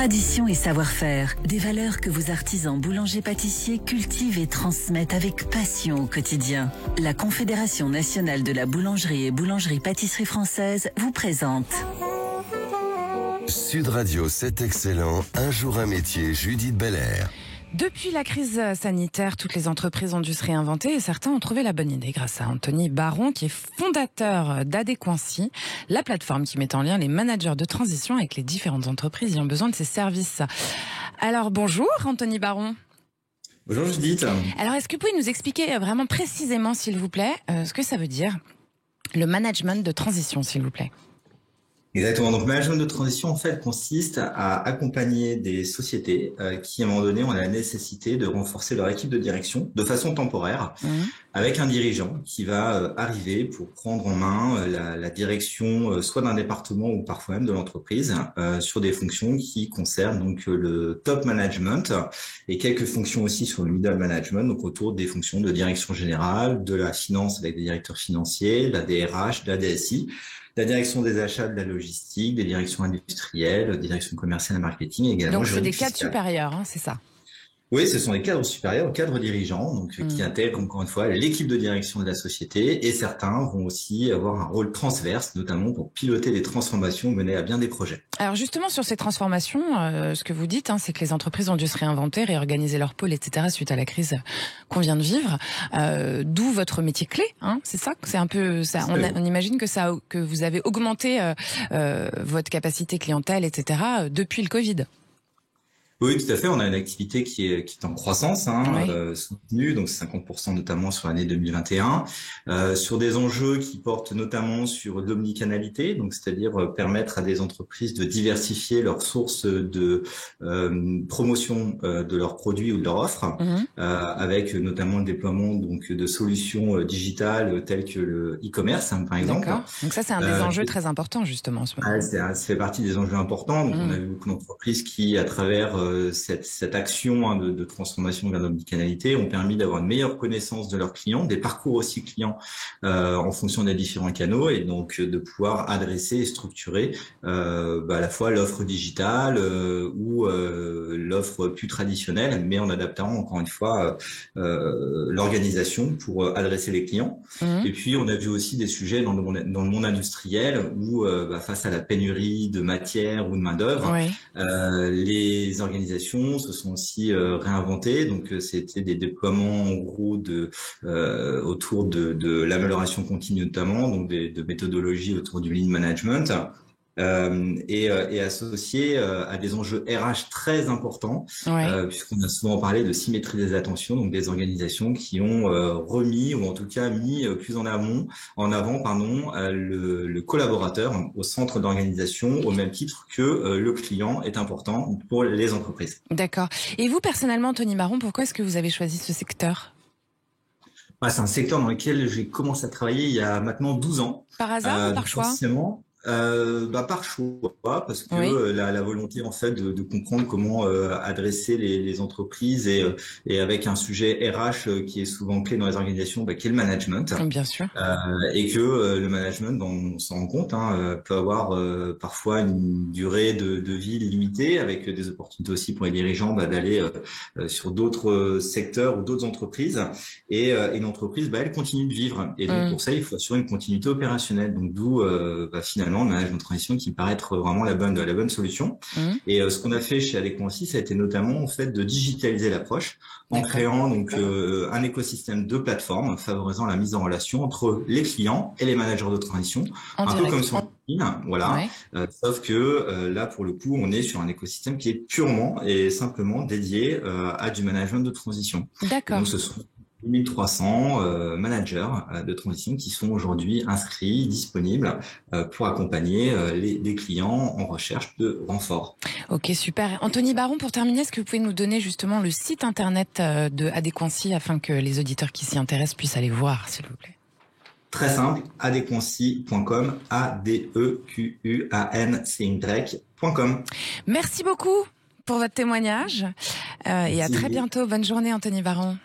Tradition et savoir-faire, des valeurs que vos artisans boulangers-pâtissiers cultivent et transmettent avec passion au quotidien. La Confédération nationale de la boulangerie et boulangerie-pâtisserie française vous présente. Sud Radio, c'est excellent. Un jour un métier, Judith Belair. Depuis la crise sanitaire, toutes les entreprises ont dû se réinventer et certains ont trouvé la bonne idée grâce à Anthony Baron, qui est fondateur d'Adéquancy, la plateforme qui met en lien les managers de transition avec les différentes entreprises ayant besoin de ces services. Alors bonjour Anthony Baron. Bonjour Judith. Alors est-ce que vous pouvez nous expliquer vraiment précisément, s'il vous plaît, ce que ça veut dire, le management de transition, s'il vous plaît? Exactement. Donc, le management de transition, en fait, consiste à accompagner des sociétés qui, à un moment donné, ont la nécessité de renforcer leur équipe de direction de façon temporaire, avec un dirigeant qui va arriver pour prendre en main la direction soit d'un département ou parfois même de l'entreprise sur des fonctions qui concernent donc le top management et quelques fonctions aussi sur le middle management, donc autour des fonctions de direction générale, de la finance avec des directeurs financiers, de la DRH, de la DSI. La direction des achats, de la logistique, des directions industrielles, des directions commerciales et marketing également. Donc c'est des cadres supérieurs, hein, c'est ça? Oui, ce sont des cadres supérieurs, cadres dirigeants, donc qui intègrent encore une fois l'équipe de direction de la société, et certains vont aussi avoir un rôle transverse, notamment pour piloter des transformations, mener à bien des projets. Alors justement sur ces transformations, ce que vous dites, hein, c'est que les entreprises ont dû se réinventer, réorganiser leur pôle, etc. suite à la crise qu'on vient de vivre. D'où votre métier clé, hein, c'est ça? C'est un peu ça. On imagine que vous avez augmenté votre capacité clientèle, etc. depuis le Covid. Oui, tout à fait. On a une activité qui est en croissance, soutenue, donc 50% notamment sur l'année 2021, sur des enjeux qui portent notamment sur l'omnicanalité, donc c'est-à-dire permettre à des entreprises de diversifier leurs sources de promotion de leurs produits ou de leurs offres, avec notamment le déploiement donc de solutions digitales telles que le e-commerce, par exemple. D'accord. Donc ça, c'est un des enjeux très importants justement en ce moment. Ça fait partie des enjeux importants. Donc on a vu beaucoup d'entreprises qui, à travers cette action de transformation vers l'omnicanalité ont permis d'avoir une meilleure connaissance de leurs clients, des parcours aussi clients en fonction des différents canaux, et donc de pouvoir adresser et structurer à la fois l'offre digitale ou l'offre plus traditionnelle, mais en adaptant encore une fois l'organisation pour adresser les clients. Et puis on a vu aussi des sujets dans le monde industriel où face à la pénurie de matières ou de main d'œuvre, les organisations se sont aussi réinventées. Donc c'était des déploiements en gros autour de l'amélioration continue notamment, donc de méthodologies autour du lean management. Et associé à des enjeux RH très importants, puisqu'on a souvent parlé de symétrie des attentions, donc des organisations qui ont remis ou en tout cas mis plus en avant le collaborateur au centre d'organisation, au même titre que le client est important pour les entreprises. D'accord. Et vous personnellement, Anthony Baron, pourquoi est-ce que vous avez choisi ce secteur? C'est un secteur dans lequel j'ai commencé à travailler il y a maintenant 12 ans. Par hasard ou par choix? Forcément. Par choix, parce que la volonté en fait de comprendre comment adresser les entreprises et avec un sujet RH qui est souvent clé dans les organisations, qui est le management. Bien sûr. Et que le management, on s'en rend compte, peut avoir parfois une durée de vie limitée, avec des opportunités aussi pour les dirigeants d'aller sur d'autres secteurs ou d'autres entreprises. Et une entreprise, elle continue de vivre. Et donc pour ça, il faut assurer une continuité opérationnelle. Donc d'où finalement le management de transition qui paraît être vraiment la bonne solution. Et ce qu'on a fait chez Adéquancy, ça a été notamment en fait de digitaliser l'approche en créant donc un écosystème de plateformes favorisant la mise en relation entre les clients et les managers de transition, un peu comme sur LinkedIn, sauf que là pour le coup, on est sur un écosystème qui est purement et simplement dédié à du management de transition. D'accord. Donc ce sont 1300 managers de transition qui sont aujourd'hui inscrits, disponibles pour accompagner les clients en recherche de renfort. Ok, super. Anthony Baron, pour terminer, est-ce que vous pouvez nous donner justement le site internet de Adéquancy afin que les auditeurs qui s'y intéressent puissent aller voir, s'il vous plaît? Très simple, adéquancy.com, ADEQUANCY.com. Merci beaucoup pour votre témoignage et à très bientôt. Bonne journée, Anthony Baron.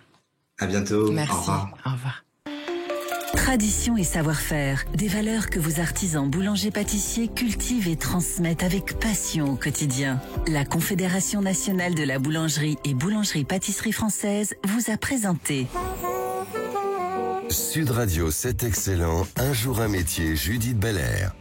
À bientôt. Merci. Au revoir. Au revoir. Tradition et savoir-faire, des valeurs que vos artisans boulangers-pâtissiers cultivent et transmettent avec passion au quotidien. La Confédération nationale de la boulangerie et boulangerie-pâtisserie française vous a présenté Sud Radio, c'est excellent. Un jour un métier, Judith Belair.